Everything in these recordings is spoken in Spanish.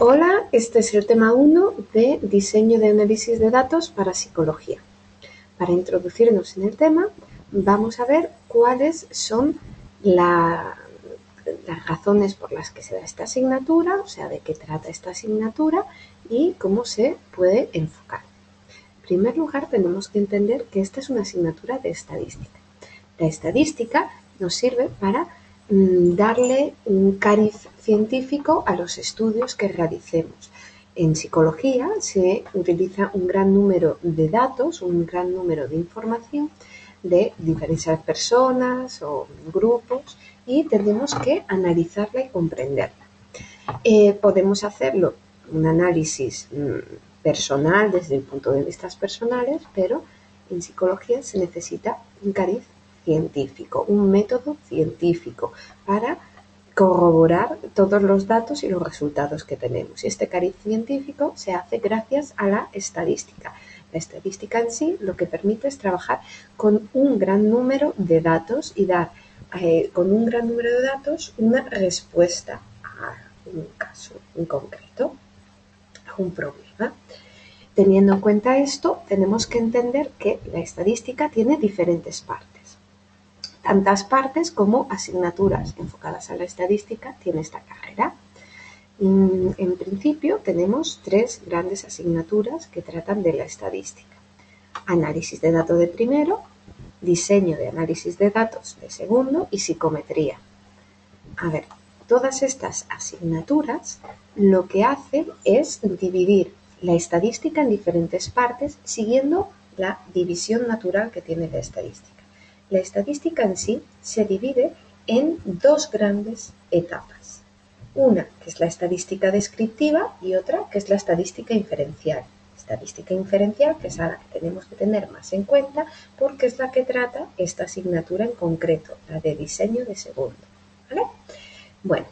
Hola, este es el tema 1 de diseño de análisis de datos para psicología. Para introducirnos en el tema, vamos a ver cuáles son las razones por las que se da esta asignatura, o sea, de qué trata esta asignatura y cómo se puede enfocar. En primer lugar, tenemos que entender que esta es una asignatura de estadística. La estadística nos sirve para darle un cariz científico a los estudios que realicemos. En psicología se utiliza un gran número de datos, un gran número de información de diferentes personas o grupos y tenemos que analizarla y comprenderla. Podemos hacerlo un análisis personal desde el punto de vista personales, pero en psicología se necesita un cariz científico, un método científico para corroborar todos los datos y los resultados que tenemos. Y este cariz científico se hace gracias a la estadística. La estadística en sí lo que permite es trabajar con un gran número de datos y dar con un gran número de datos una respuesta a un caso en concreto, a un problema. Teniendo en cuenta esto, tenemos que entender que la estadística tiene diferentes partes. Tantas partes como asignaturas enfocadas a la estadística tiene esta carrera. En principio tenemos 3 grandes asignaturas que tratan de la estadística. Análisis de datos de primero, diseño de análisis de datos de segundo y psicometría. A ver, todas estas asignaturas lo que hacen es dividir la estadística en diferentes partes siguiendo la división natural que tiene la estadística. La estadística en sí se divide en 2 grandes etapas. Una que es la estadística descriptiva y otra que es la estadística inferencial. Estadística inferencial, que es a la que tenemos que tener más en cuenta porque es la que trata esta asignatura en concreto, la de diseño de segundo. ¿Vale? Bueno,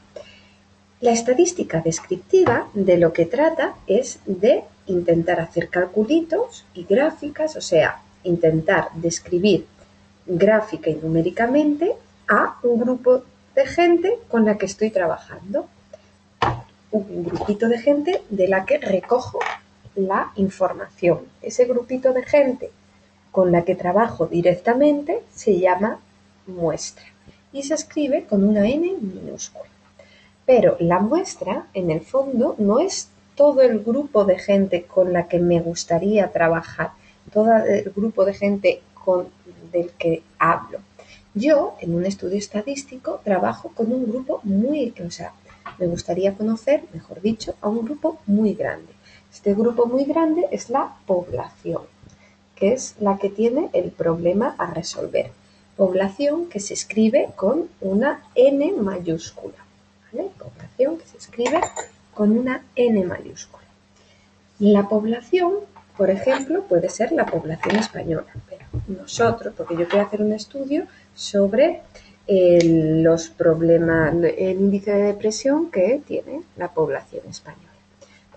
la estadística descriptiva de lo que trata es de intentar hacer calculitos y gráficas, o sea, intentar describir gráfica y numéricamente a un grupo de gente con la que estoy trabajando. Un grupito de gente de la que recojo la información. Ese grupito de gente con la que trabajo directamente se llama muestra y se escribe con una N minúscula. Pero la muestra, en el fondo, no es todo el grupo de gente con la que me gustaría trabajar, todo el grupo de gente del que hablo. Yo, en un estudio estadístico, trabajo con un grupo me gustaría conocer, mejor dicho, a un grupo muy grande. Este grupo muy grande es la población, que es la que tiene el problema a resolver. Población que se escribe con una N mayúscula. ¿Vale? Población que se escribe con una N mayúscula. La población, por ejemplo, puede ser la población española, pero nosotros, porque yo quiero hacer un estudio sobre los problemas, el índice de depresión que tiene la población española.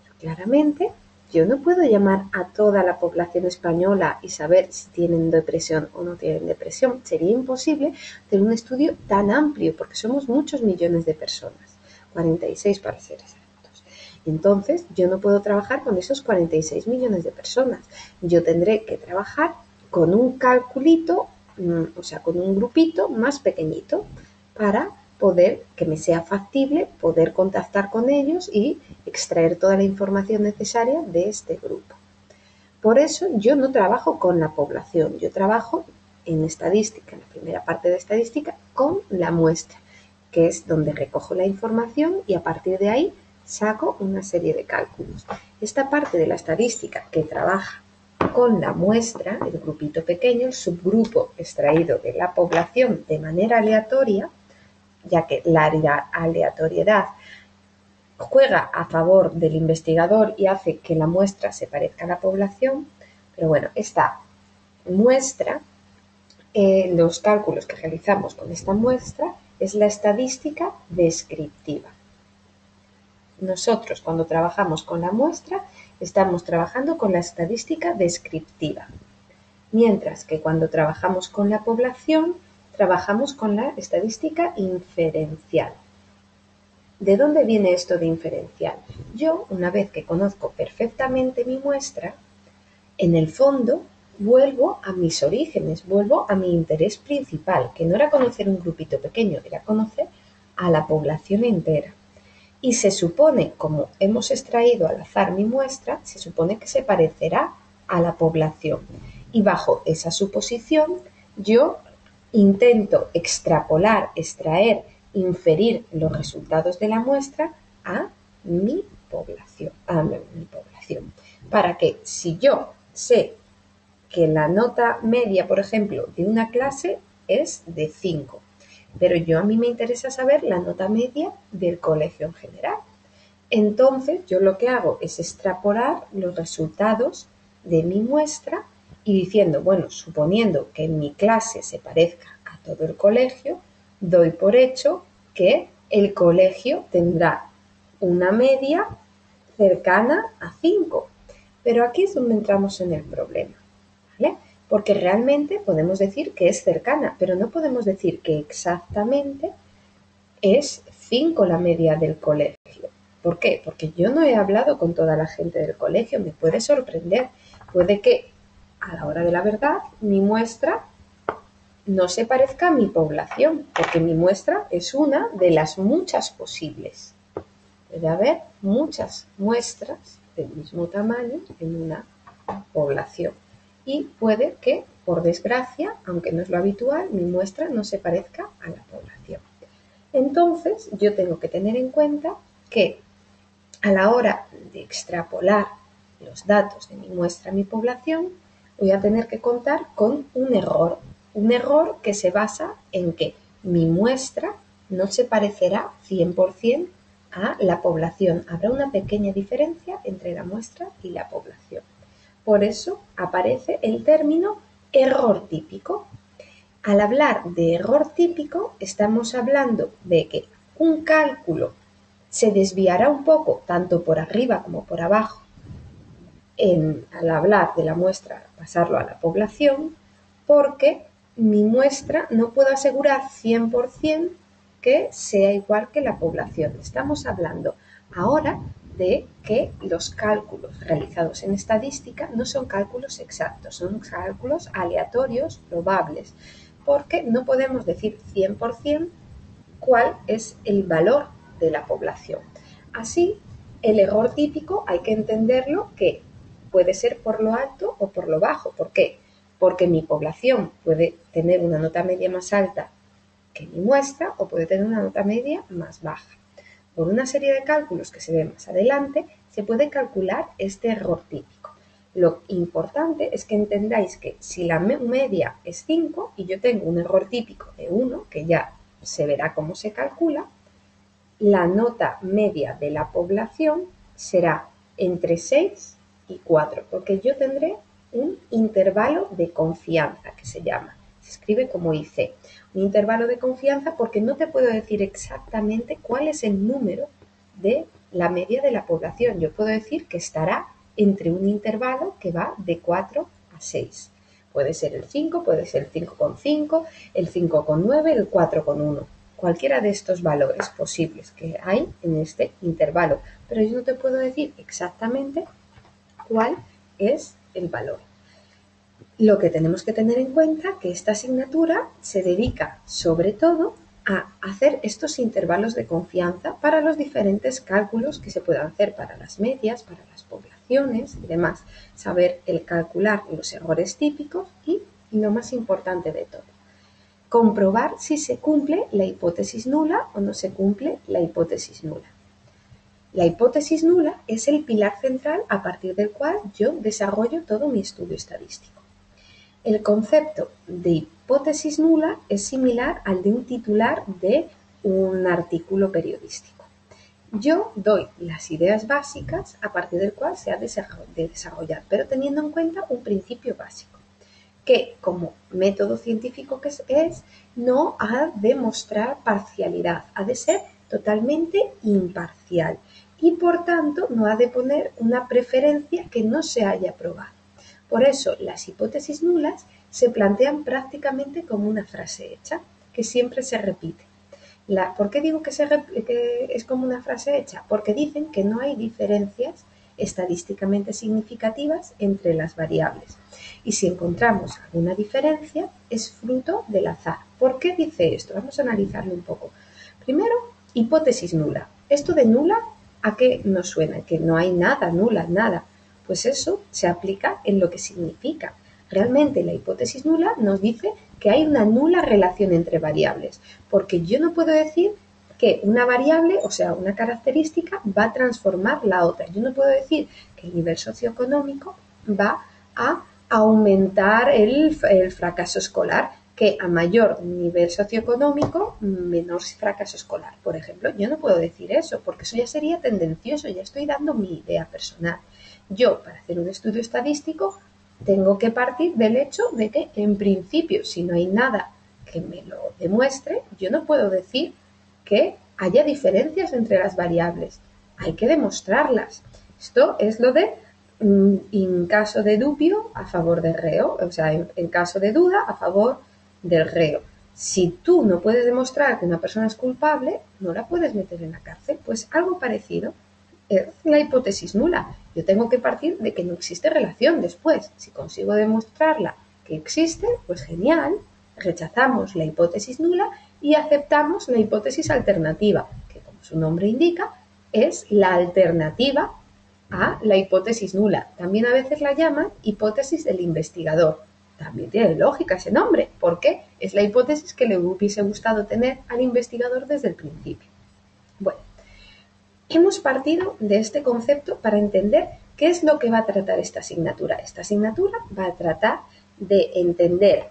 Pero claramente, yo no puedo llamar a toda la población española y saber si tienen depresión o no tienen depresión. Sería imposible hacer un estudio tan amplio porque somos muchos millones de personas, 46 para ser exactos. Entonces, yo no puedo trabajar con esos 46 millones de personas. Yo tendré que trabajar con un calculito, o sea, con un grupito más pequeñito para poder que me sea factible poder contactar con ellos y extraer toda la información necesaria de este grupo. Por eso yo no trabajo con la población, yo trabajo en estadística, en la primera parte de estadística, con la muestra, que es donde recojo la información y a partir de ahí saco una serie de cálculos. Esta parte de la estadística que trabaja con la muestra, el grupito pequeño, el subgrupo extraído de la población de manera aleatoria, ya que la aleatoriedad juega a favor del investigador y hace que la muestra se parezca a la población, pero bueno, esta muestra, los cálculos que realizamos con esta muestra es la estadística descriptiva. Nosotros, cuando trabajamos con la muestra, estamos trabajando con la estadística descriptiva, mientras que cuando trabajamos con la población, trabajamos con la estadística inferencial. ¿De dónde viene esto de inferencial? Yo, una vez que conozco perfectamente mi muestra, en el fondo vuelvo a mis orígenes, vuelvo a mi interés principal, que no era conocer un grupito pequeño, era conocer a la población entera. Y se supone, como hemos extraído al azar mi muestra, se supone que se parecerá a la población. Y bajo esa suposición, yo intento extrapolar, extraer, inferir los resultados de la muestra a mi población. Para que si yo sé que la nota media, por ejemplo, de una clase es de 5, pero a mí me interesa saber la nota media del colegio en general. Entonces, yo lo que hago es extrapolar los resultados de mi muestra y diciendo, bueno, suponiendo que en mi clase se parezca a todo el colegio, doy por hecho que el colegio tendrá una media cercana a 5. Pero aquí es donde entramos en el problema, ¿vale? Porque realmente podemos decir que es cercana, pero no podemos decir que exactamente es 5 la media del colegio. ¿Por qué? Porque yo no he hablado con toda la gente del colegio, me puede sorprender. Puede que a la hora de la verdad mi muestra no se parezca a mi población, porque mi muestra es una de las muchas posibles. Puede haber muchas muestras del mismo tamaño en una población. Y puede que, por desgracia, aunque no es lo habitual, mi muestra no se parezca a la población. Entonces, yo tengo que tener en cuenta que a la hora de extrapolar los datos de mi muestra a mi población, voy a tener que contar con un error que se basa en que mi muestra no se parecerá 100% a la población. Habrá una pequeña diferencia entre la muestra y la población. Por eso aparece el término error típico. Al hablar de error típico, estamos hablando de que un cálculo se desviará un poco, tanto por arriba como por abajo, al hablar de la muestra, pasarlo a la población, porque mi muestra no puedo asegurar 100% que sea igual que la población. Estamos hablando ahora de que los cálculos realizados en estadística no son cálculos exactos, son cálculos aleatorios, probables, porque no podemos decir 100% cuál es el valor de la población. Así, el error típico hay que entenderlo que puede ser por lo alto o por lo bajo. ¿Por qué? Porque mi población puede tener una nota media más alta que mi muestra o puede tener una nota media más baja. Por una serie de cálculos que se ven más adelante, se puede calcular este error típico. Lo importante es que entendáis que si la media es 5 y yo tengo un error típico de 1, que ya se verá cómo se calcula, la nota media de la población será entre 6 y 4, porque yo tendré un intervalo de confianza, que se llama, se escribe como IC, un intervalo de confianza porque no te puedo decir exactamente cuál es el número de la media de la población. Yo puedo decir que estará entre un intervalo que va de 4 a 6. Puede ser el 5, puede ser el 5,5, el 5,9, el 4,1. Cualquiera de estos valores posibles que hay en este intervalo, pero yo no te puedo decir exactamente cuál es el valor. Lo que tenemos que tener en cuenta es que esta asignatura se dedica sobre todo a hacer estos intervalos de confianza para los diferentes cálculos que se puedan hacer para las medias, para las poblaciones y demás. Saber el calcular los errores típicos y lo más importante de todo, comprobar si se cumple la hipótesis nula o no se cumple la hipótesis nula. La hipótesis nula es el pilar central a partir del cual yo desarrollo todo mi estudio estadístico. El concepto de hipótesis nula es similar al de un titular de un artículo periodístico. Yo doy las ideas básicas a partir del cual se ha de desarrollar, pero teniendo en cuenta un principio básico, que como método científico que es, no ha de mostrar parcialidad, ha de ser totalmente imparcial y por tanto no ha de poner una preferencia que no se haya probado. Por eso las hipótesis nulas se plantean prácticamente como una frase hecha, que siempre se repite. ¿Por qué digo que es como una frase hecha? Porque dicen que no hay diferencias estadísticamente significativas entre las variables. Y si encontramos alguna diferencia, es fruto del azar. ¿Por qué dice esto? Vamos a analizarlo un poco. Primero, hipótesis nula. Esto de nula, ¿a qué nos suena? Que no hay nada, nula, nada. Pues eso se aplica en lo que significa. Realmente la hipótesis nula nos dice que hay una nula relación entre variables, porque yo no puedo decir que una variable, o sea, una característica, va a transformar la otra. Yo no puedo decir que el nivel socioeconómico va a aumentar el fracaso escolar, que a mayor nivel socioeconómico, menor fracaso escolar, por ejemplo. Yo no puedo decir eso, porque eso ya sería tendencioso, ya estoy dando mi idea personal. Yo, para hacer un estudio estadístico, tengo que partir del hecho de que, en principio, si no hay nada que me lo demuestre, yo no puedo decir que haya diferencias entre las variables. Hay que demostrarlas. Esto es lo de en caso de dubio a favor del reo, o sea, en caso de duda a favor del reo. Si tú no puedes demostrar que una persona es culpable, no la puedes meter en la cárcel. Pues algo parecido es la hipótesis nula. Yo tengo que partir de que no existe relación después. Si consigo demostrarla que existe, pues genial, rechazamos la hipótesis nula y aceptamos la hipótesis alternativa, que como su nombre indica, es la alternativa a la hipótesis nula. También a veces la llaman hipótesis del investigador. También tiene lógica ese nombre, porque es la hipótesis que le hubiese gustado tener al investigador desde el principio. Bueno, hemos partido de este concepto para entender qué es lo que va a tratar esta asignatura. Esta asignatura va a tratar de entender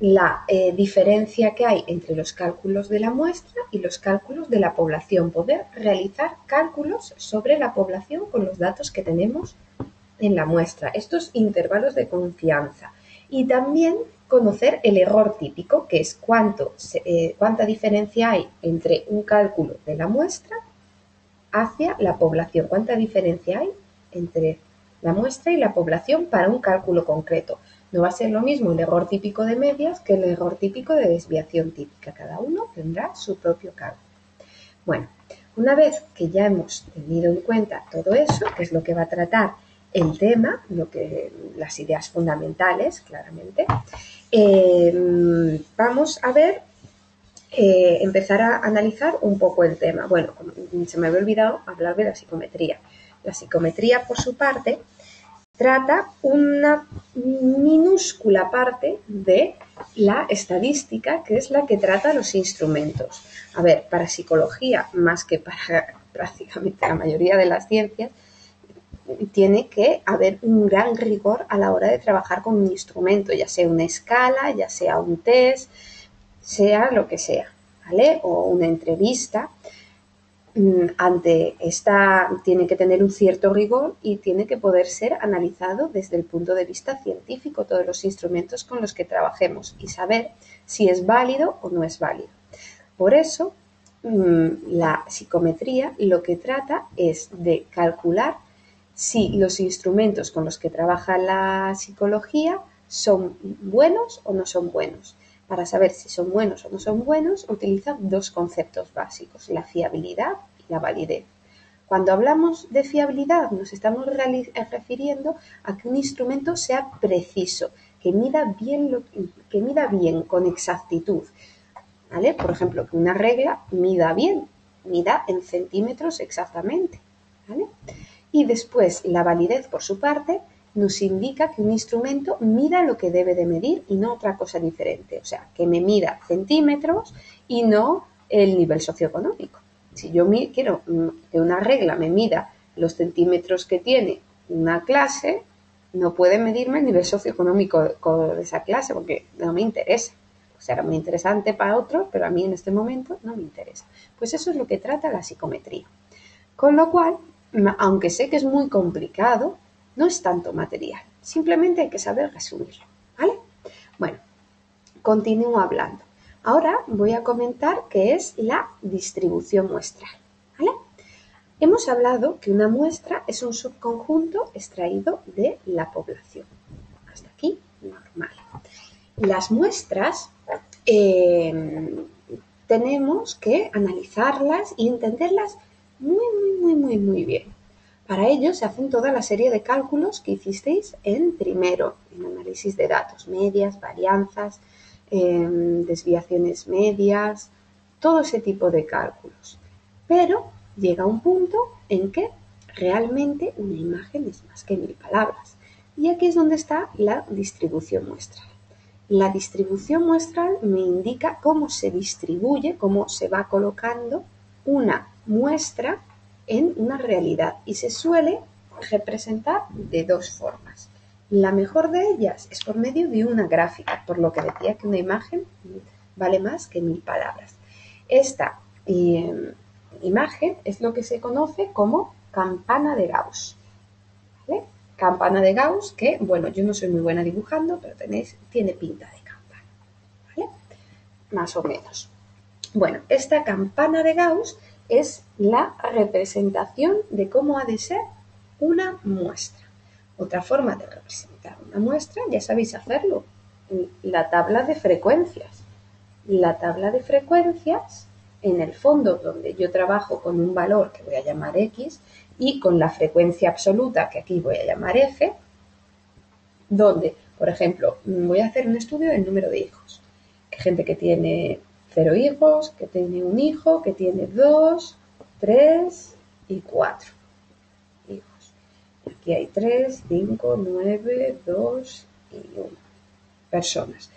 la diferencia que hay entre los cálculos de la muestra y los cálculos de la población. Poder realizar cálculos sobre la población con los datos que tenemos en la muestra. Estos intervalos de confianza. Y también conocer el error típico, que es cuánta diferencia hay entre un cálculo de la muestra hacia la población. ¿Cuánta diferencia hay entre la muestra y la población para un cálculo concreto? No va a ser lo mismo el error típico de medias que el error típico de desviación típica. Cada uno tendrá su propio cálculo. Bueno, una vez que ya hemos tenido en cuenta todo eso, que es lo que va a tratar el tema, las ideas fundamentales, claramente, vamos a ver empezar a analizar un poco el tema. Bueno, se me había olvidado hablar de la psicometría. La psicometría, por su parte, trata una minúscula parte de la estadística, que es la que trata los instrumentos. A ver, para psicología, más que para prácticamente la mayoría de las ciencias, tiene que haber un gran rigor a la hora de trabajar con un instrumento, ya sea una escala, ya sea un test, sea lo que sea, ¿vale? O una entrevista. Ante esta tiene que tener un cierto rigor y tiene que poder ser analizado desde el punto de vista científico, todos los instrumentos con los que trabajemos, y saber si es válido o no es válido. Por eso, la psicometría lo que trata es de calcular si los instrumentos con los que trabaja la psicología son buenos o no son buenos. Para saber si son buenos o no son buenos, utilizan dos conceptos básicos, la fiabilidad y la validez. Cuando hablamos de fiabilidad, nos estamos refiriendo a que un instrumento sea preciso, que mida bien con exactitud, ¿vale? Por ejemplo, que una regla mida bien, mida en centímetros exactamente, ¿vale? Y después, la validez, por su parte, nos indica que un instrumento mida lo que debe de medir y no otra cosa diferente. O sea, que me mida centímetros y no el nivel socioeconómico. Si yo quiero que una regla me mida los centímetros que tiene una clase, no puede medirme el nivel socioeconómico de esa clase porque no me interesa. O sea, muy interesante para otros, pero a mí en este momento no me interesa. Pues eso es lo que trata la psicometría. Con lo cual, aunque sé que es muy complicado, no es tanto material, simplemente hay que saber resumirlo, ¿vale? Bueno, continúo hablando. Ahora voy a comentar qué es la distribución muestral, ¿vale? Hemos hablado que una muestra es un subconjunto extraído de la población. Hasta aquí, normal. Las muestras tenemos que analizarlas y entenderlas muy bien. Para ello se hacen toda la serie de cálculos que hicisteis en primero, en análisis de datos, medias, varianzas, desviaciones medias, todo ese tipo de cálculos. Pero llega un punto en que realmente una imagen es más que 1000 palabras. Y aquí es donde está la distribución muestral. La distribución muestral me indica cómo se distribuye, cómo se va colocando una muestra en una realidad y se suele representar de dos formas. La mejor de ellas es por medio de una gráfica, por lo que decía que una imagen vale más que 1000 palabras. Esta imagen es lo que se conoce como campana de Gauss. ¿Vale? Campana de Gauss que, bueno, yo no soy muy buena dibujando, pero tiene pinta de campana, ¿vale? Más o menos. Bueno, esta campana de Gauss es la representación de cómo ha de ser una muestra. Otra forma de representar una muestra, ya sabéis hacerlo, la tabla de frecuencias. La tabla de frecuencias, en el fondo donde yo trabajo con un valor que voy a llamar X y con la frecuencia absoluta que aquí voy a llamar F, donde, por ejemplo, voy a hacer un estudio del número de hijos. Hay gente que tiene 0 hijos, que tiene un hijo, que tiene 2, 3 y 4 hijos. Aquí hay 3, 5, 9, 2 y 1 personas.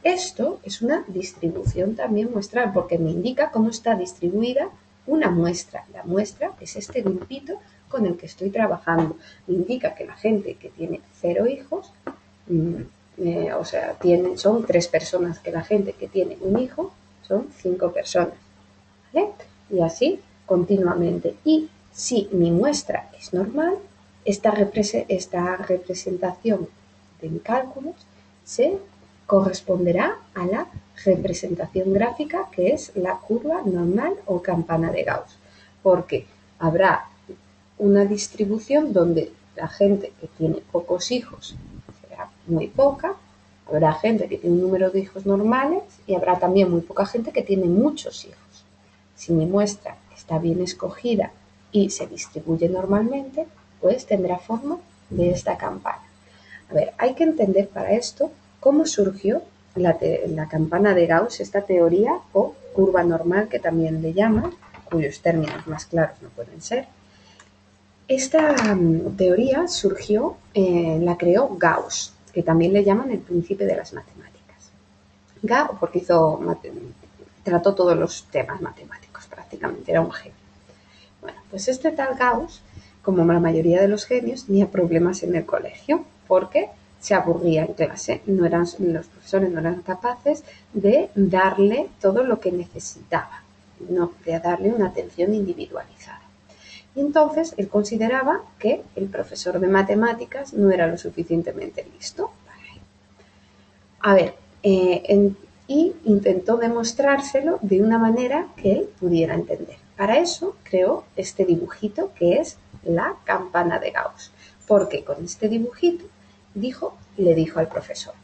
Esto es una distribución también muestral porque me indica cómo está distribuida una muestra. La muestra es este grupito con el que estoy trabajando. Me indica que la gente que tiene 0 hijos, o sea, son 3 personas, que la gente que tiene un hijo son 5 personas. ¿Vale? Y así continuamente. Y si mi muestra es normal, esta representación de mi cálculo se corresponderá a la representación gráfica que es la curva normal o campana de Gauss, porque habrá una distribución donde la gente que tiene pocos hijos será muy poca, habrá gente que tiene un número de hijos normales y habrá también muy poca gente que tiene muchos hijos. Si mi muestra está bien escogida y se distribuye normalmente, pues tendrá forma de esta campana. A ver, hay que entender para esto cómo surgió la campana de Gauss, esta teoría o curva normal que también le llaman, cuyos términos más claros no pueden ser. Esta teoría surgió, la creó Gauss, que también le llaman el príncipe de las matemáticas. Gauss, porque trató todos los temas matemáticos prácticamente, era un genio. Bueno, pues este tal Gauss, como la mayoría de los genios, tenía problemas en el colegio porque se aburría en clase. Los profesores no eran capaces de darle todo lo que necesitaba, no, de darle una atención individualizada. Y entonces él consideraba que el profesor de matemáticas no era lo suficientemente listo para él. A ver, y intentó demostrárselo de una manera que él pudiera entender. Para eso creó este dibujito que es la campana de Gauss, porque con este dibujito le dijo al profesor,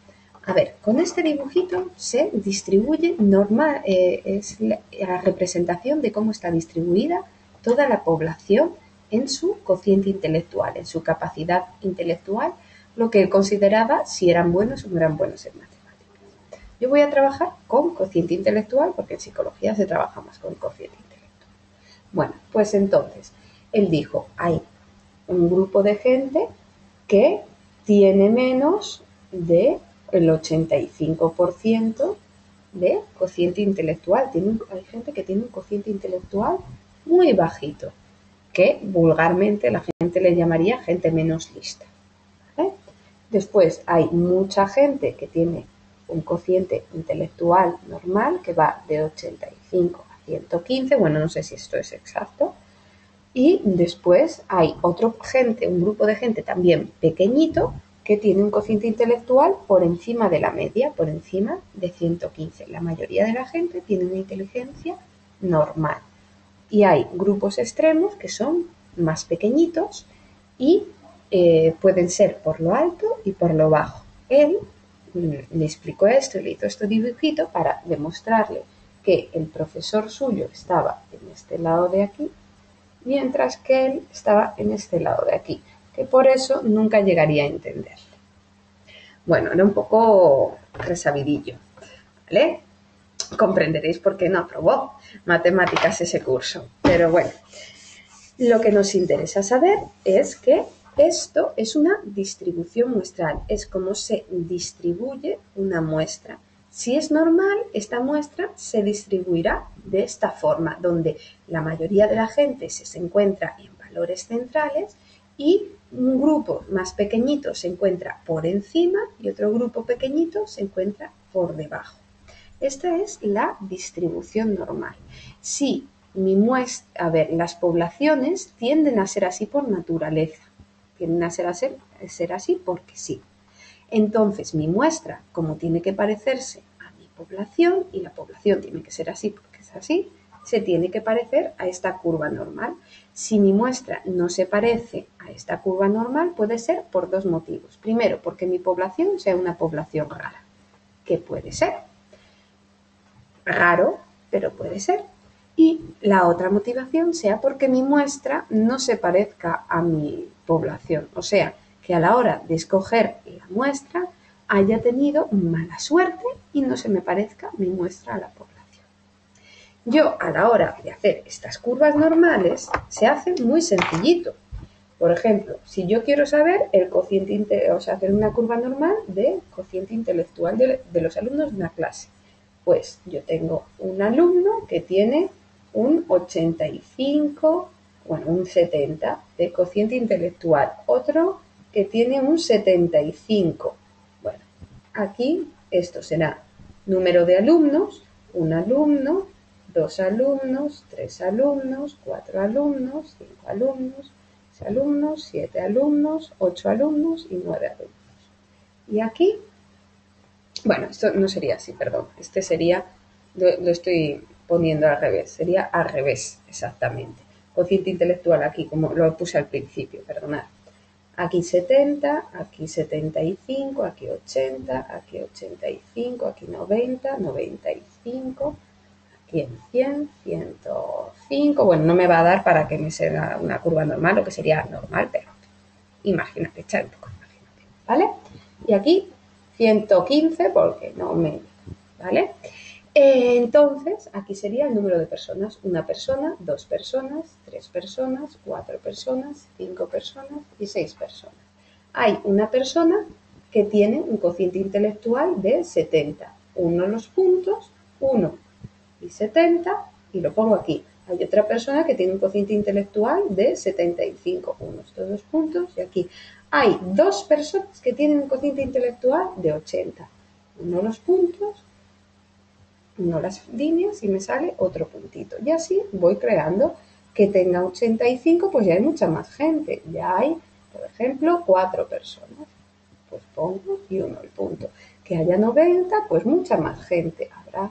a ver, con este dibujito se distribuye normal, es la representación de cómo está distribuida toda la población en su cociente intelectual, en su capacidad intelectual, lo que él consideraba si eran buenos o no eran buenos en matemáticas. Yo voy a trabajar con cociente intelectual porque en psicología se trabaja más con cociente intelectual. Bueno, pues entonces, él dijo, hay un grupo de gente que tiene menos del 85% de cociente intelectual. Hay gente que tiene un cociente intelectual muy bajito, que vulgarmente la gente le llamaría gente menos lista. ¿Vale? Después hay mucha gente que tiene un cociente intelectual normal que va de 85 a 115, bueno, no sé si esto es exacto. Y después hay un grupo de gente también pequeñito que tiene un cociente intelectual por encima de la media, por encima de 115. La mayoría de la gente tiene una inteligencia normal. Y hay grupos extremos que son más pequeñitos y pueden ser por lo alto y por lo bajo. Él le explicó esto y le hizo este dibujito para demostrarle que el profesor suyo estaba en este lado de aquí, mientras que él estaba en este lado de aquí, que por eso nunca llegaría a entenderle. Bueno, era un poco resabidillo, ¿vale? Comprenderéis por qué no aprobó matemáticas ese curso, pero bueno, lo que nos interesa saber es que esto es una distribución muestral, es como se distribuye una muestra. Si es normal, esta muestra se distribuirá de esta forma, donde la mayoría de la gente se encuentra en valores centrales y un grupo más pequeñito se encuentra por encima y otro grupo pequeñito se encuentra por debajo. Esta es la distribución normal. Si mi muestra, las poblaciones tienden a ser así por naturaleza, tienden a ser así porque sí. Entonces, mi muestra, como tiene que parecerse a mi población, y la población tiene que ser así porque es así, se tiene que parecer a esta curva normal. Si mi muestra no se parece a esta curva normal, puede ser por dos motivos. Primero, porque mi población sea una población rara, que puede ser raro, pero puede ser. Y la otra motivación sea porque mi muestra no se parezca a mi población, o sea, que a la hora de escoger la muestra haya tenido mala suerte y no se me parezca mi muestra a la población. Yo, a la hora de hacer estas curvas normales, se hace muy sencillito. Por ejemplo, si yo quiero saber el cociente, o sea, hacer una curva normal de cociente intelectual de los alumnos de una clase, pues yo tengo un alumno que tiene un 85, bueno, un 70 de cociente intelectual, otro que tiene un 75. Bueno, aquí esto será número de alumnos, un alumno, dos alumnos, tres alumnos, cuatro alumnos, cinco alumnos, seis alumnos, siete alumnos, ocho alumnos y 9 alumnos. Y aquí, bueno, esto no sería así, perdón, este sería, lo estoy poniendo al revés, sería al revés exactamente. Cociente intelectual aquí, como lo puse al principio, perdonad. Aquí 70, aquí 75, aquí 80, aquí 85, aquí 90, 95, aquí en 100, 105. Bueno, no me va a dar para que me sea una curva normal, lo que sería normal, pero imagínate, echar un poco de imaginación, ¿vale? Y aquí 115 porque no me... ¿vale? Entonces, aquí sería el número de personas. Una persona, dos personas, tres personas, cuatro personas, cinco personas y seis personas. Hay una persona que tiene un cociente intelectual de 70. Uno los puntos, 1 y 70, y lo pongo aquí. Hay otra persona que tiene un cociente intelectual de 75, unos todos los puntos, y aquí hay dos personas que tienen un cociente intelectual de 80. Uno los puntos, uno las líneas y me sale otro puntito. Y así voy creando que tenga 85, pues ya hay mucha más gente. Ya hay, por ejemplo, 4 personas. Pues pongo y uno el punto. Que haya 90, pues mucha más gente. Habrá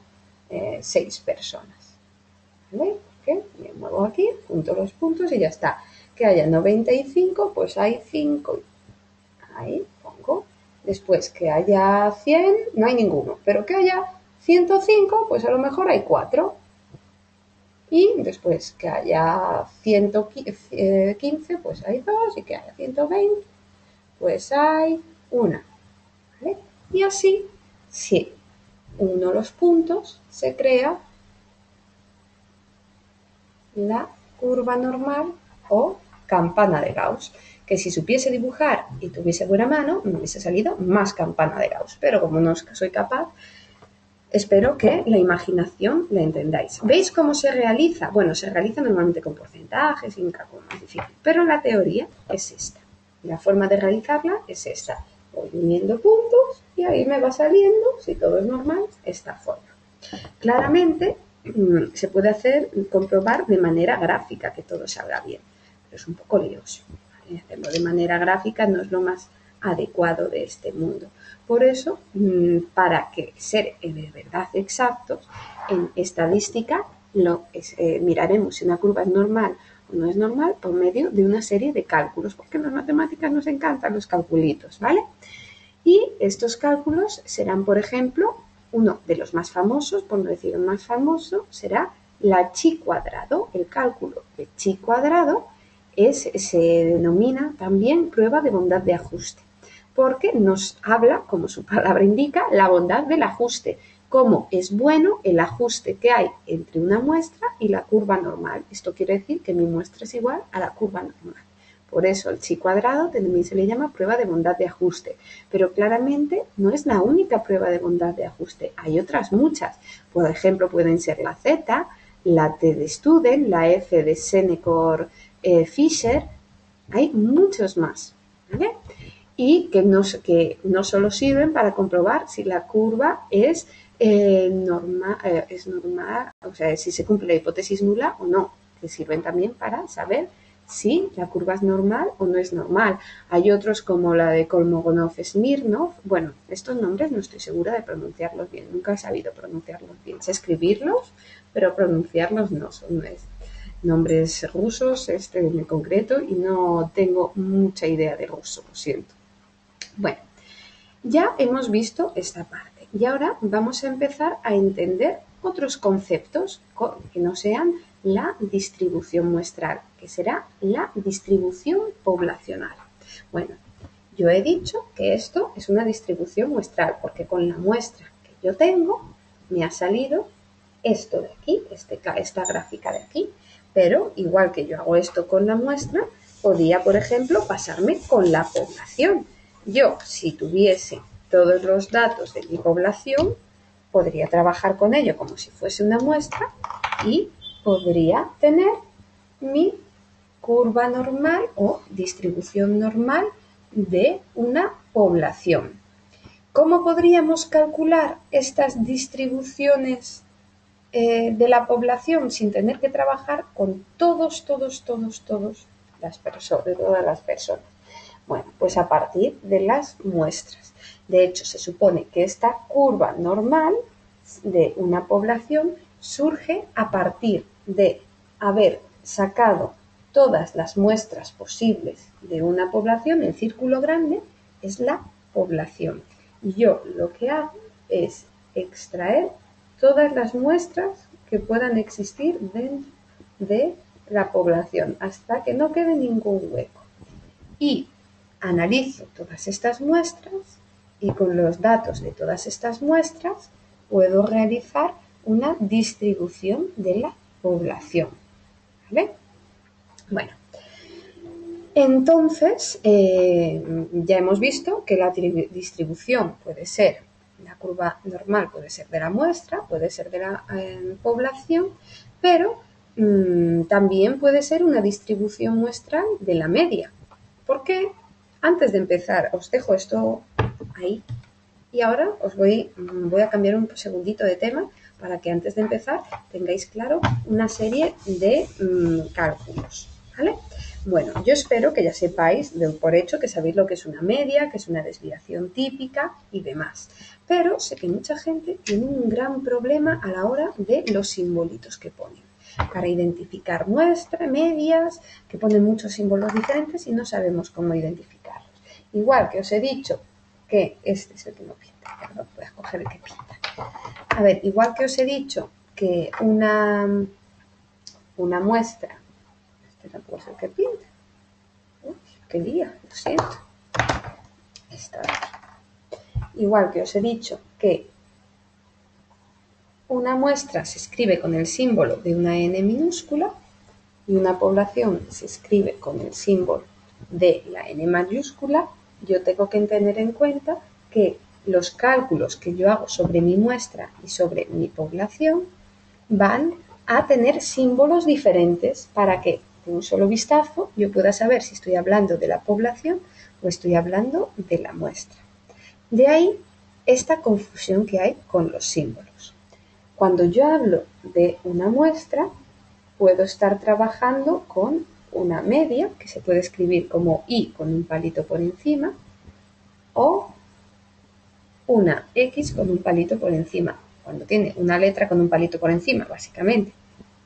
6 personas. ¿Vale? ¿Okay? Me muevo aquí, junto los puntos y ya está. Que haya 95, pues hay 5. Ahí pongo. Después que haya 100, no hay ninguno. Pero que haya 105, pues a lo mejor hay 4. Y después que haya 115, pues hay 2. Y que haya 120, pues hay 1. ¿Vale? Y así, si uno de los puntos se crea la curva normal o campana de Gauss, que si supiese dibujar y tuviese buena mano, me hubiese salido más campana de Gauss, pero como no soy capaz, espero que la imaginación la entendáis. ¿Veis cómo se realiza? Bueno, se realiza normalmente con porcentajes y un cálculo más difícil, pero la teoría es esta. La forma de realizarla es esta. Voy uniendo puntos y ahí me va saliendo, si todo es normal, esta forma. Claramente se puede comprobar de manera gráfica que todo salga bien, pero es un poco lioso. ¿Vale? Hacerlo de manera gráfica no es lo más adecuado de este mundo. Por eso, para que ser de verdad exactos, en estadística miraremos si una curva es normal o no es normal por medio de una serie de cálculos, porque en las matemáticas nos encantan los calculitos, ¿vale? Y estos cálculos serán, por ejemplo, uno de los más famosos, por no decir el más famoso, será la chi cuadrado. El cálculo de chi cuadrado se denomina también prueba de bondad de ajuste, porque nos habla, como su palabra indica, la bondad del ajuste, cómo es bueno el ajuste que hay entre una muestra y la curva normal. Esto quiere decir que mi muestra es igual a la curva normal. Por eso el chi cuadrado también se le llama prueba de bondad de ajuste, pero claramente no es la única prueba de bondad de ajuste, hay otras muchas. Por ejemplo, pueden ser la Z, la T de Student, la F de Senecor-Fisher, hay muchos más, ¿vale? Y que no solo sirven para comprobar si la curva es normal, o sea, si se cumple la hipótesis nula o no, que sirven también para saber si la curva es normal o no es normal. Hay otros como la de Kolmogorov-Smirnov. Bueno, estos nombres no estoy segura de pronunciarlos bien, nunca he sabido pronunciarlos bien. Sé escribirlos, pero pronunciarlos no, son nombres rusos, este en concreto, y no tengo mucha idea de ruso, lo siento. Bueno, ya hemos visto esta parte y ahora vamos a empezar a entender otros conceptos que no sean la distribución muestral, que será la distribución poblacional. Bueno, yo he dicho que esto es una distribución muestral porque con la muestra que yo tengo me ha salido esto de aquí, esta gráfica de aquí, pero igual que yo hago esto con la muestra, podría, por ejemplo, pasarme con la población. Yo, si tuviese todos los datos de mi población, podría trabajar con ello como si fuese una muestra y podría tener mi curva normal o distribución normal de una población. ¿Cómo podríamos calcular estas distribuciones de la población sin tener que trabajar con todas las personas? Bueno, pues a partir de las muestras. De hecho, se supone que esta curva normal de una población surge a partir de haber sacado todas las muestras posibles de una población. El círculo grande es la población. Y yo lo que hago es extraer todas las muestras que puedan existir dentro de la población hasta que no quede ningún hueco. Y analizo todas estas muestras y con los datos de todas estas muestras puedo realizar una distribución de la población, ¿vale? Bueno, entonces ya hemos visto que la distribución puede ser, la curva normal puede ser de la muestra, puede ser de la población, pero también puede ser una distribución muestral de la media. ¿Por qué? Antes de empezar, os dejo esto ahí y ahora voy a cambiar un segundito de tema para que antes de empezar tengáis claro una serie de cálculos, ¿vale? Bueno, yo espero que ya sepáis por hecho que sabéis lo que es una media, que es una desviación típica y demás. Pero sé que mucha gente tiene un gran problema a la hora de los simbolitos que ponen. Para identificar muestras, medias, que ponen muchos símbolos diferentes y no sabemos cómo identificarlos. Igual que os he dicho que este es el que no pinta, perdón, voy a coger el que pinta. A ver, igual que os he dicho que una muestra, este tampoco es el que pinta. Uy, qué día, lo siento. Esta de aquí. Igual que os he dicho que una muestra se escribe con el símbolo de una n minúscula y una población se escribe con el símbolo de la n mayúscula, yo tengo que tener en cuenta que los cálculos que yo hago sobre mi muestra y sobre mi población van a tener símbolos diferentes para que de un solo vistazo yo pueda saber si estoy hablando de la población o estoy hablando de la muestra. De ahí esta confusión que hay con los símbolos. Cuando yo hablo de una muestra, puedo estar trabajando con una media, que se puede escribir como I con un palito por encima, o una X con un palito por encima, cuando tiene una letra con un palito por encima, básicamente,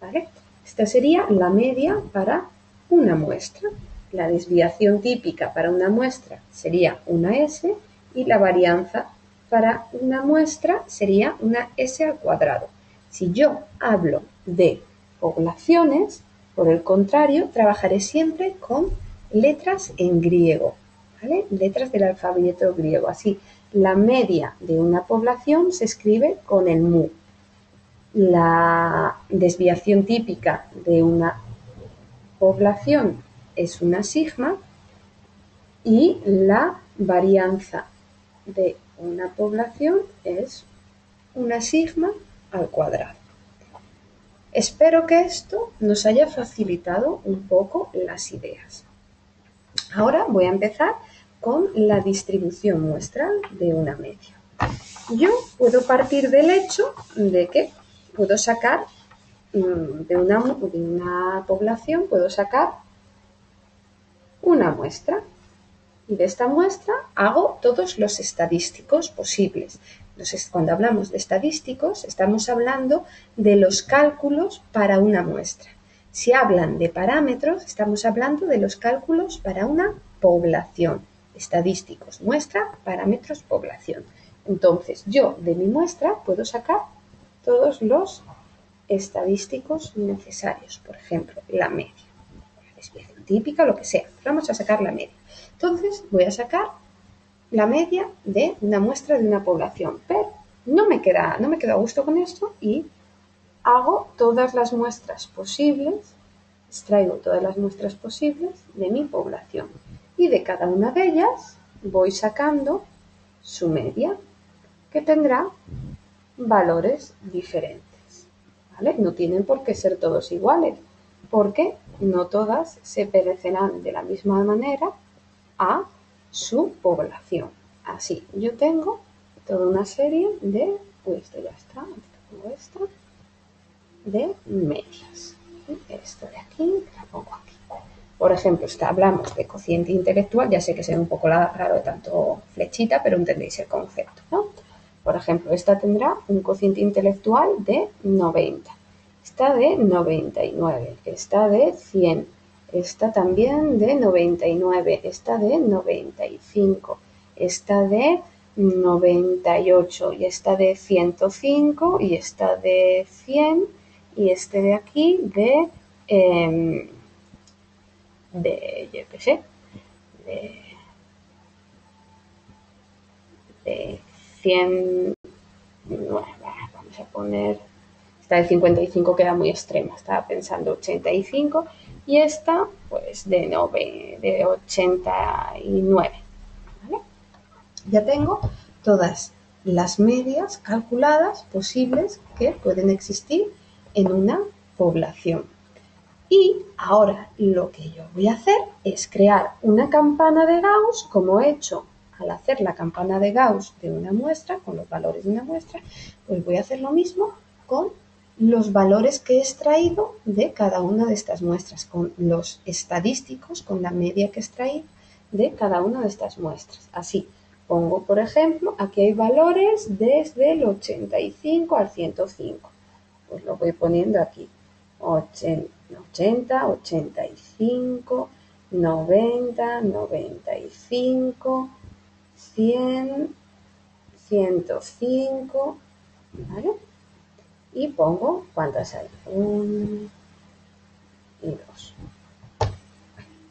¿vale? Esta sería la media para una muestra. La desviación típica para una muestra sería una S y la varianza para una muestra sería una S al cuadrado. Si yo hablo de poblaciones, por el contrario, trabajaré siempre con letras en griego, ¿vale? Letras del alfabeto griego. Así, la media de una población se escribe con el mu. La desviación típica de una población es una sigma y la varianza de una población es una sigma al cuadrado. Espero que esto nos haya facilitado un poco las ideas. Ahora voy a empezar con la distribución muestral de una media. Yo puedo partir del hecho de que puedo sacar de una población, puedo sacar una muestra. Y de esta muestra hago todos los estadísticos posibles. Entonces, cuando hablamos de estadísticos, estamos hablando de los cálculos para una muestra. Si hablan de parámetros, estamos hablando de los cálculos para una población. Estadísticos, muestra, parámetros, población. Entonces, yo de mi muestra puedo sacar todos los estadísticos necesarios. Por ejemplo, la media, la desviación típica, lo que sea. Vamos a sacar la media. Entonces voy a sacar la media de una muestra de una población, pero no me queda a gusto con esto y hago todas las muestras posibles, extraigo todas las muestras posibles de mi población y de cada una de ellas voy sacando su media, que tendrá valores diferentes, ¿vale? No tienen por qué ser todos iguales, porque no todas se parecerán de la misma manera a su población. Así, yo tengo toda una serie de, esto ya está, pongo esto, de medias. Esto de aquí, la pongo aquí. Por ejemplo, hablamos de cociente intelectual, ya sé que será un poco raro de tanto flechita, pero entendéis el concepto, ¿no? Por ejemplo, esta tendrá un cociente intelectual de 90, esta de 99, esta de 100, esta también de 99, esta de 95, esta de 98 y esta de 105 y esta de 100 y este de aquí de yo qué sé, de 100, vamos a poner, esta de 55 queda muy extrema, estaba pensando 85 y esta pues de 89, ¿vale? Ya tengo todas las medias calculadas posibles que pueden existir en una población. Y ahora lo que yo voy a hacer es crear una campana de Gauss, como he hecho al hacer la campana de Gauss de una muestra, con los valores de una muestra, pues voy a hacer lo mismo con los valores que he extraído de cada una de estas muestras, con los estadísticos, con la media que he extraído de cada una de estas muestras. Así, pongo, por ejemplo, aquí hay valores desde el 85 al 105. Pues lo voy poniendo aquí. 80, 85, 90, 95, 100, 105, ¿vale? Y pongo cuántas hay. 1 y 2.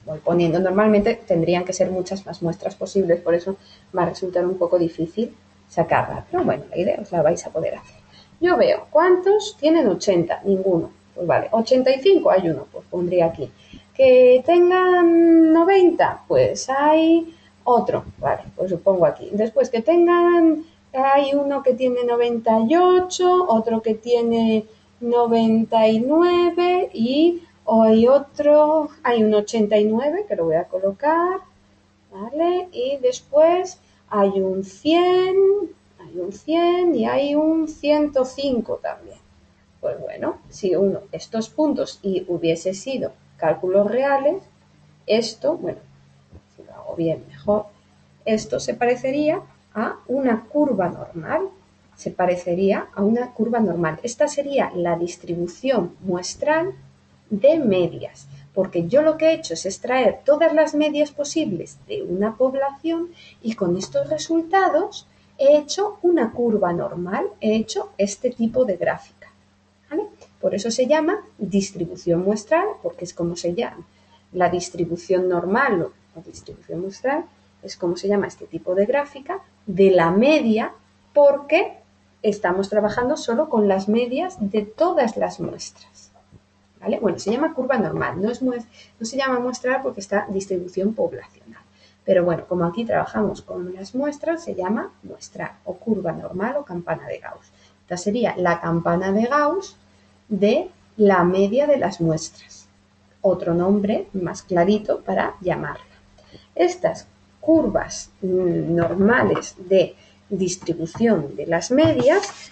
Voy poniendo, normalmente tendrían que ser muchas más muestras posibles, por eso va a resultar un poco difícil sacarla. Pero bueno, la idea os la vais a poder hacer. Yo veo, ¿cuántos tienen 80? Ninguno. Pues vale, 85 hay uno, pues pondría aquí. Que tengan 90, pues hay otro, vale, pues lo pongo aquí. Después que tengan, hay uno que tiene 98, otro que tiene 99 y hay otro, hay un 89 que lo voy a colocar, ¿vale? Y después hay un 100 y hay un 105 también. Pues bueno, si uno estos puntos y hubiese sido cálculos reales, esto, bueno, si lo hago bien mejor, esto se parecería a una curva normal. Se parecería a una curva normal. Esta sería la distribución muestral de medias, porque yo lo que he hecho es extraer todas las medias posibles de una población y con estos resultados he hecho una curva normal, he hecho este tipo de gráfica, ¿vale? Por eso se llama distribución muestral, porque es como se llama. La distribución normal o la distribución muestral es como se llama este tipo de gráfica de la media, porque estamos trabajando solo con las medias de todas las muestras, ¿vale? Bueno, se llama curva normal, no se llama muestral porque está distribución poblacional. Pero bueno, como aquí trabajamos con las muestras, se llama muestral o curva normal o campana de Gauss. Esta sería la campana de Gauss de la media de las muestras. Otro nombre más clarito para llamarla. Estas curvas normales de distribución de las medias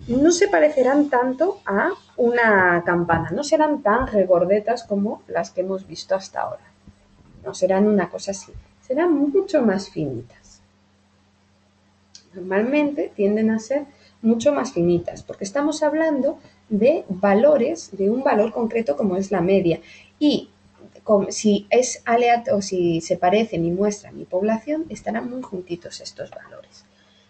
no se parecerán tanto a una campana, no serán tan regordetas como las que hemos visto hasta ahora. No serán una cosa así, serán mucho más finitas. Normalmente tienden a ser mucho más finitas porque estamos hablando de valores, de un valor concreto como es la media. Y si es aleatorio, si se parece mi muestra a mi población, estarán muy juntitos estos valores.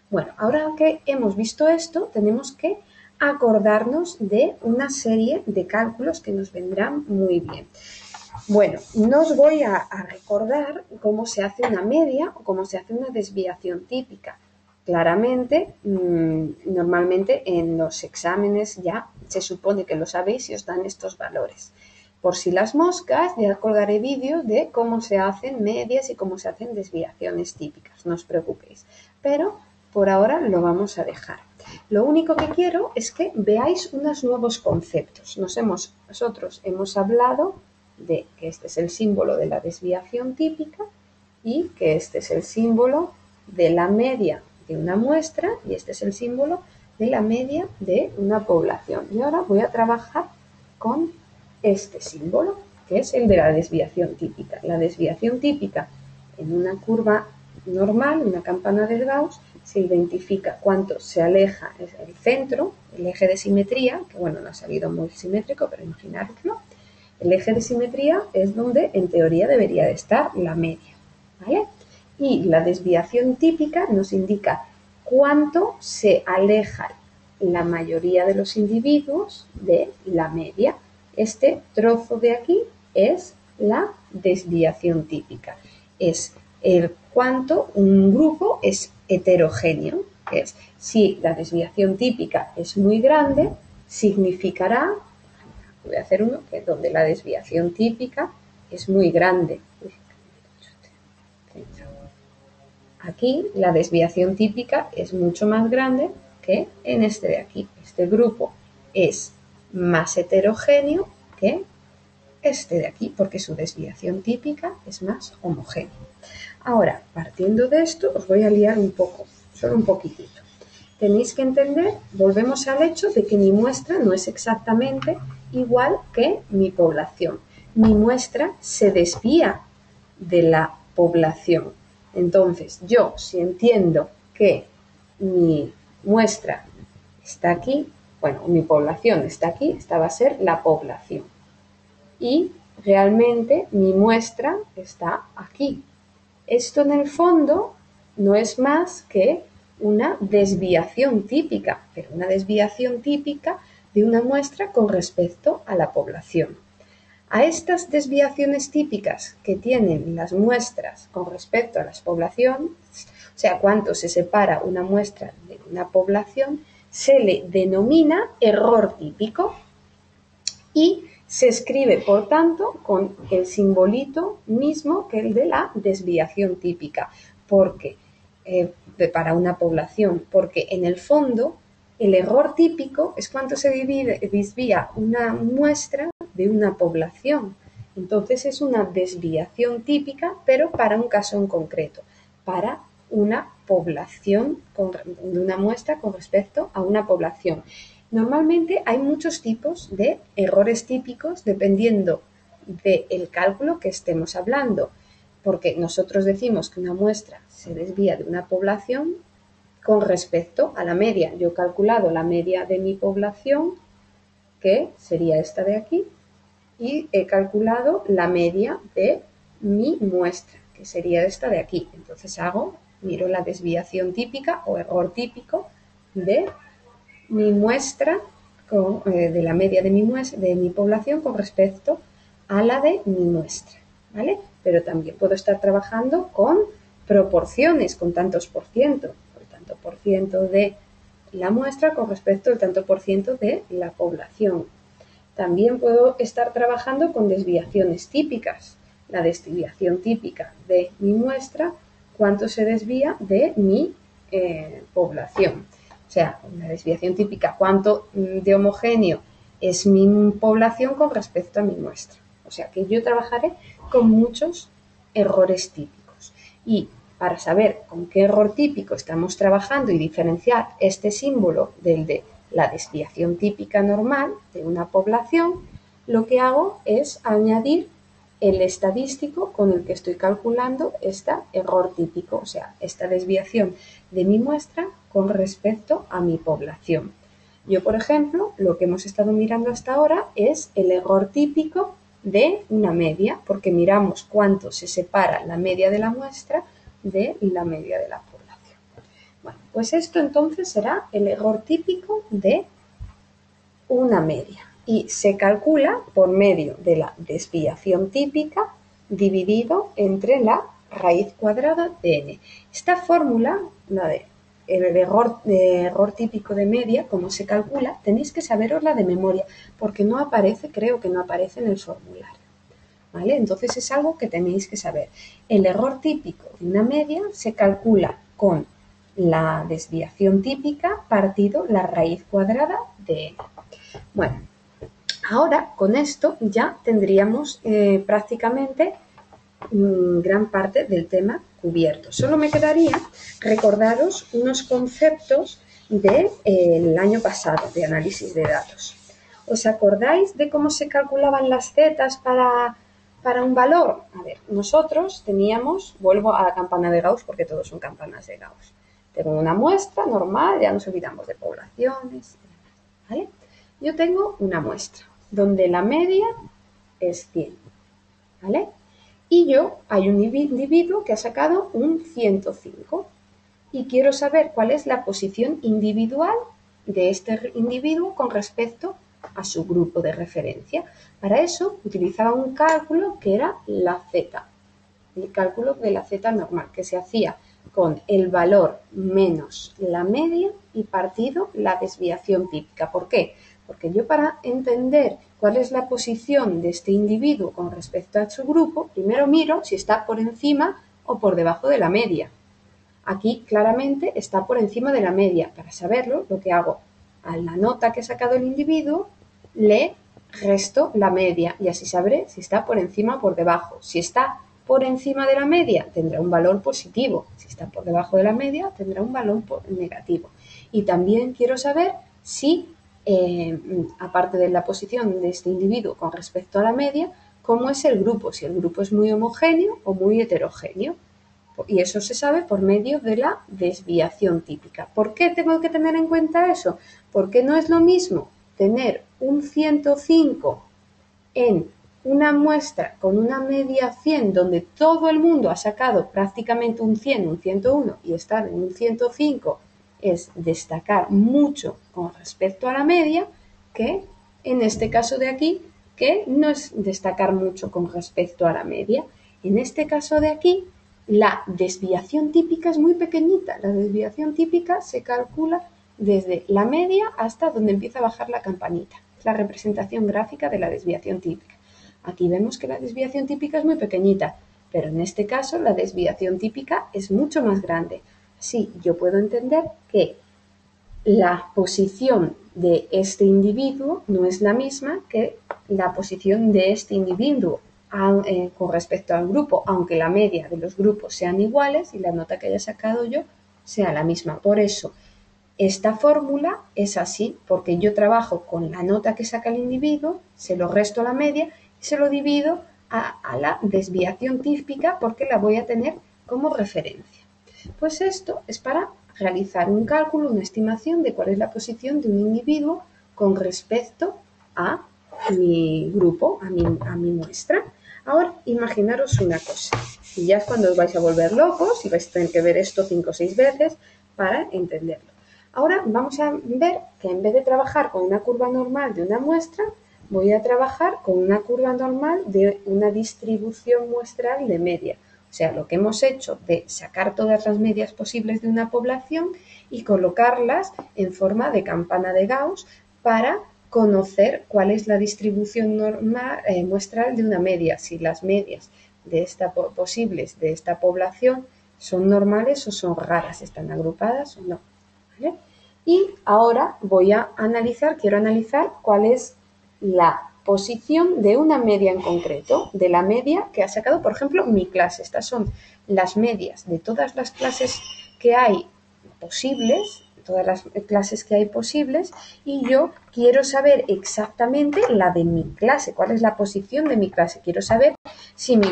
Bueno, ahora que hemos visto esto, tenemos que acordarnos de una serie de cálculos que nos vendrán muy bien. Bueno, no os voy a recordar cómo se hace una media o cómo se hace una desviación típica. Claramente, normalmente en los exámenes ya se supone que lo sabéis y os dan estos valores. Por si las moscas, ya acordaré vídeos de cómo se hacen medias y cómo se hacen desviaciones típicas, no os preocupéis. Pero por ahora lo vamos a dejar. Lo único que quiero es que veáis unos nuevos conceptos. Nosotros hemos hablado de que este es el símbolo de la desviación típica y que este es el símbolo de la media de una muestra y este es el símbolo de la media de una población. Y ahora voy a trabajar con este símbolo, que es el de la desviación típica. La desviación típica en una curva normal, una campana de Gauss, se identifica cuánto se aleja el centro, el eje de simetría, que bueno, no ha salido muy simétrico, pero imaginároslo. El eje de simetría es donde en teoría debería de estar la media, ¿vale? Y la desviación típica nos indica cuánto se aleja la mayoría de los individuos de la media. Este trozo de aquí es la desviación típica. Es el cuánto un grupo es heterogéneo. Es si la desviación típica es muy grande, significará, voy a hacer uno que donde la desviación típica es muy grande. Aquí la desviación típica es mucho más grande que en este de aquí. Este grupo es más heterogéneo que este de aquí porque su desviación típica es más homogénea. Ahora, partiendo de esto, os voy a liar un poco, solo un poquitito. Tenéis que entender, volvemos al hecho de que mi muestra no es exactamente igual que mi población. Mi muestra se desvía de la población. Entonces, yo si entiendo que mi muestra está aquí, bueno, mi población está aquí, esta va a ser la población. Y realmente mi muestra está aquí. Esto en el fondo no es más que una desviación típica, pero una desviación típica de una muestra con respecto a la población. A estas desviaciones típicas que tienen las muestras con respecto a las poblaciones, o sea, cuánto se separa una muestra de una población, se le denomina error típico y se escribe, por tanto, con el simbolito mismo que el de la desviación típica, porque para una población, porque en el fondo el error típico es cuánto se desvía una muestra de una población. Entonces es una desviación típica, pero para un caso en concreto, para una población, de una muestra con respecto a una población. Normalmente hay muchos tipos de errores típicos dependiendo del cálculo que estemos hablando, porque nosotros decimos que una muestra se desvía de una población con respecto a la media. Yo he calculado la media de mi población, que sería esta de aquí, y he calculado la media de mi muestra, que sería esta de aquí. Entonces hago miro la desviación típica o error típico de mi muestra, de la media de mi población con respecto a la de mi muestra, ¿vale? Pero también puedo estar trabajando con proporciones, con tantos por ciento, el tanto por ciento de la muestra con respecto al tanto por ciento de la población. También puedo estar trabajando con desviaciones típicas, la desviación típica de mi muestra, cuánto se desvía de mi población. O sea, la desviación típica, cuánto de homogéneo es mi población con respecto a mi muestra. O sea, que yo trabajaré con muchos errores típicos. Y para saber con qué error típico estamos trabajando y diferenciar este símbolo del de la desviación típica normal de una población, lo que hago es añadir el estadístico con el que estoy calculando este error típico, o sea, esta desviación de mi muestra con respecto a mi población. Yo, por ejemplo, lo que hemos estado mirando hasta ahora es el error típico de una media, porque miramos cuánto se separa la media de la muestra de la media de la población. Bueno, pues esto entonces será el error típico de una media y se calcula por medio de la desviación típica dividido entre la raíz cuadrada de n. Esta fórmula, la de el error típico de media, cómo se calcula, tenéis que saberosla de memoria, porque no aparece, creo que no aparece en el formulario. ¿Vale? Entonces es algo que tenéis que saber. El error típico de una media se calcula con la desviación típica partido la raíz cuadrada de n. Bueno, ahora con esto ya tendríamos prácticamente gran parte del tema cubierto. Solo me quedaría recordaros unos conceptos del año pasado de análisis de datos. ¿Os acordáis de cómo se calculaban las zetas para un valor? A ver, nosotros teníamos, vuelvo a la campana de Gauss porque todos son campanas de Gauss. Tengo una muestra normal, ya nos olvidamos de poblaciones, ¿vale? Yo tengo una muestra donde la media es 100, ¿vale? Y hay un individuo que ha sacado un 105 y quiero saber cuál es la posición individual de este individuo con respecto a su grupo de referencia. Para eso utilizaba un cálculo que era la Z, el cálculo de la Z normal, que se hacía con el valor menos la media y partido la desviación típica. ¿Por qué? Porque yo para entender cuál es la posición de este individuo con respecto a su grupo, primero miro si está por encima o por debajo de la media. Aquí claramente está por encima de la media. Para saberlo, lo que hago a la nota que ha sacado el individuo, le resto la media y así sabré si está por encima o por debajo. Si está por encima de la media, tendrá un valor positivo. Si está por debajo de la media, tendrá un valor negativo. Y también quiero saber si, aparte de la posición de este individuo con respecto a la media, cómo es el grupo, si el grupo es muy homogéneo o muy heterogéneo. Y eso se sabe por medio de la desviación típica. ¿Por qué tengo que tener en cuenta eso? Porque no es lo mismo tener un 105 en una muestra con una media 100 donde todo el mundo ha sacado prácticamente un 100, un 101 y estar en un 105 es destacar mucho con respecto a la media, que en este caso de aquí, que no es destacar mucho con respecto a la media. En este caso de aquí, la desviación típica es muy pequeñita. La desviación típica se calcula desde la media hasta donde empieza a bajar la campanita. Es la representación gráfica de la desviación típica. Aquí vemos que la desviación típica es muy pequeñita, pero en este caso la desviación típica es mucho más grande. Así yo puedo entender que la posición de este individuo no es la misma que la posición de este individuo con respecto al grupo, aunque la media de los grupos sean iguales y la nota que haya sacado yo sea la misma. Por eso, esta fórmula es así, porque yo trabajo con la nota que saca el individuo, se lo resto a la media y se lo divido a la desviación típica porque la voy a tener como referencia. Pues esto es para realizar un cálculo, una estimación de cuál es la posición de un individuo con respecto a mi grupo, a mi muestra. Ahora, imaginaros una cosa. Y ya es cuando os vais a volver locos y vais a tener que ver esto 5 o 6 veces para entenderlo. Ahora vamos a ver que en vez de trabajar con una curva normal de una muestra, voy a trabajar con una curva normal de una distribución muestral de media. O sea, lo que hemos hecho de sacar todas las medias posibles de una población y colocarlas en forma de campana de Gauss para conocer cuál es la distribución normal, muestral de una media, si las medias de posibles de esta población son normales o son raras, están agrupadas o no. ¿Vale? Y ahora quiero analizar cuál es la posición de una media en concreto, de la media que ha sacado, por ejemplo, mi clase. Estas son las medias de todas las clases que hay posibles, y yo quiero saber exactamente la de mi clase, cuál es la posición de mi clase. Quiero saber si mi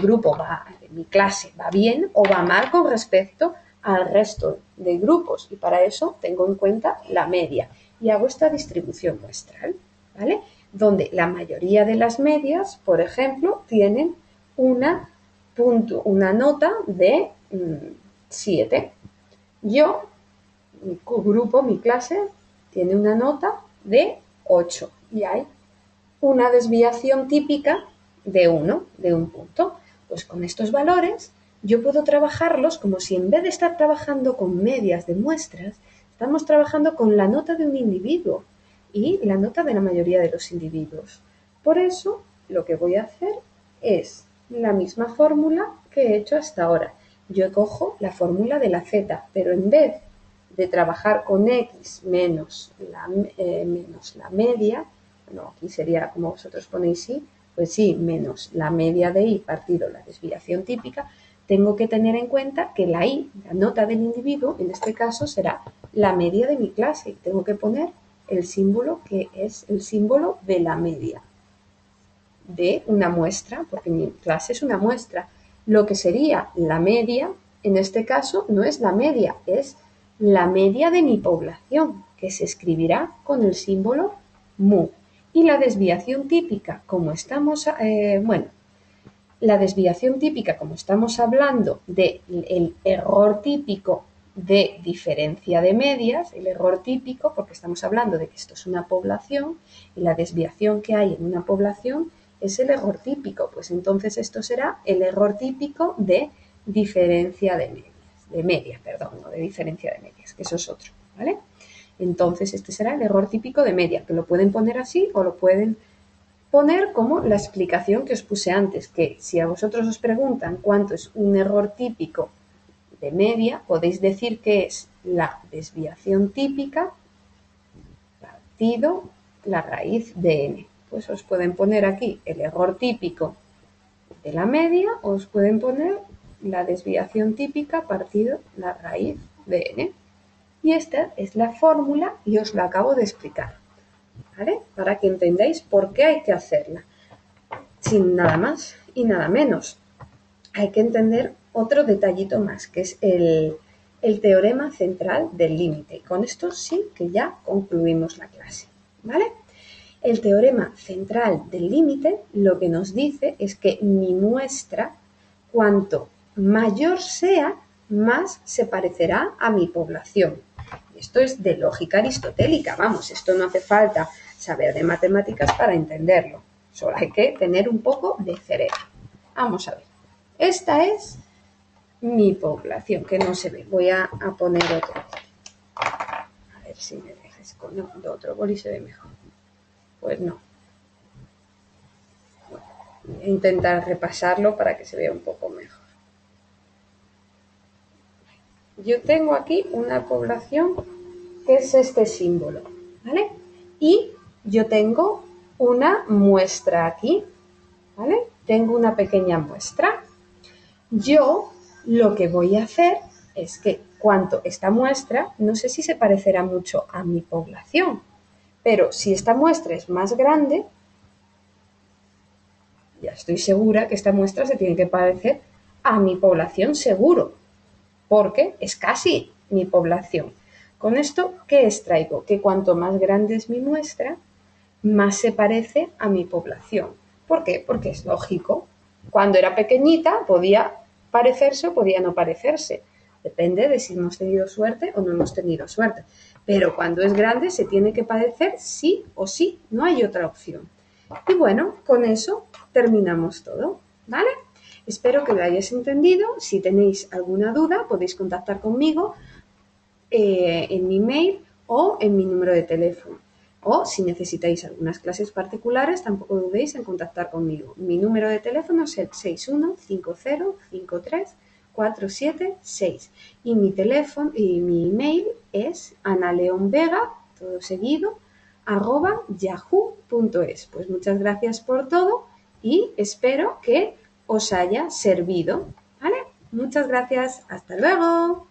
mi clase va bien o va mal con respecto al resto de grupos, y para eso tengo en cuenta la media y hago esta distribución muestral, ¿vale? Donde la mayoría de las medias, por ejemplo, tienen una nota de 7. Mi grupo, mi clase, tiene una nota de 8 y hay una desviación típica de 1, de un punto. Pues con estos valores yo puedo trabajarlos como si en vez de estar trabajando con medias de muestras, estamos trabajando con la nota de un individuo y la nota de la mayoría de los individuos. Por eso lo que voy a hacer es la misma fórmula que he hecho hasta ahora. Yo cojo la fórmula de la z, pero en vez de trabajar con x menos la media, no, aquí sería como vosotros ponéis y, pues y menos la media de y partido la desviación típica, tengo que tener en cuenta que la y, la nota del individuo, en este caso será la media de mi clase. Tengo que poner el símbolo que es el símbolo de la media de una muestra, porque mi clase es una muestra. Lo que sería la media, en este caso, no es la media, es la media de mi población, que se escribirá con el símbolo mu. Y la desviación típica, como estamos, la desviación típica, como estamos hablando del error típico de diferencia de medias, el error típico, porque estamos hablando de que esto es una población y la desviación que hay en una población es el error típico, pues entonces esto será el error típico de diferencia de medias, no de diferencia de medias, que eso es otro, ¿vale? Entonces este será el error típico de media, que lo pueden poner así o lo pueden poner como la explicación que os puse antes, que si a vosotros os preguntan cuánto es un error típico de media, podéis decir que es la desviación típica partido la raíz de n. Pues os pueden poner aquí el error típico de la media o os pueden poner la desviación típica partido la raíz de n. Y esta es la fórmula y os la acabo de explicar, ¿vale? Para que entendáis por qué hay que hacerla. Sin nada más y nada menos. Hay que entender otro detallito más, que es el teorema central del límite. Y con esto sí que ya concluimos la clase, ¿vale? El teorema central del límite lo que nos dice es que mi muestra, cuanto mayor sea, más se parecerá a mi población. Esto es de lógica aristotélica, vamos, esto no hace falta saber de matemáticas para entenderlo. Solo hay que tener un poco de cerebro. Vamos a ver. Esta es mi población, que no se ve. Voy a poner otro. A ver si me dejas con otro boli se ve mejor. Pues no. Bueno, voy a intentar repasarlo para que se vea un poco mejor. Yo tengo aquí una población que es este símbolo, ¿vale? Y yo tengo una muestra aquí, ¿vale? Tengo una pequeña muestra. Yo lo que voy a hacer es que cuanto esta muestra, no sé si se parecerá mucho a mi población, pero si esta muestra es más grande, ya estoy segura que esta muestra se tiene que parecer a mi población seguro, porque es casi mi población. Con esto, ¿qué extraigo? Que cuanto más grande es mi muestra, más se parece a mi población. ¿Por qué? Porque es lógico. Cuando era pequeñita podía parecerse o podía no parecerse. Depende de si hemos tenido suerte o no hemos tenido suerte. Pero cuando es grande se tiene que parecer sí o sí, no hay otra opción. Y bueno, con eso terminamos todo, ¿vale? Espero que lo hayáis entendido. Si tenéis alguna duda podéis contactar conmigo en mi mail o en mi número de teléfono. O si necesitáis algunas clases particulares, tampoco dudéis en contactar conmigo. Mi número de teléfono es el 6150534776 y mi teléfono y mi email es analeonvega, todo seguido, @yahoo.es. Pues muchas gracias por todo y espero que os haya servido, ¿vale? Muchas gracias, hasta luego.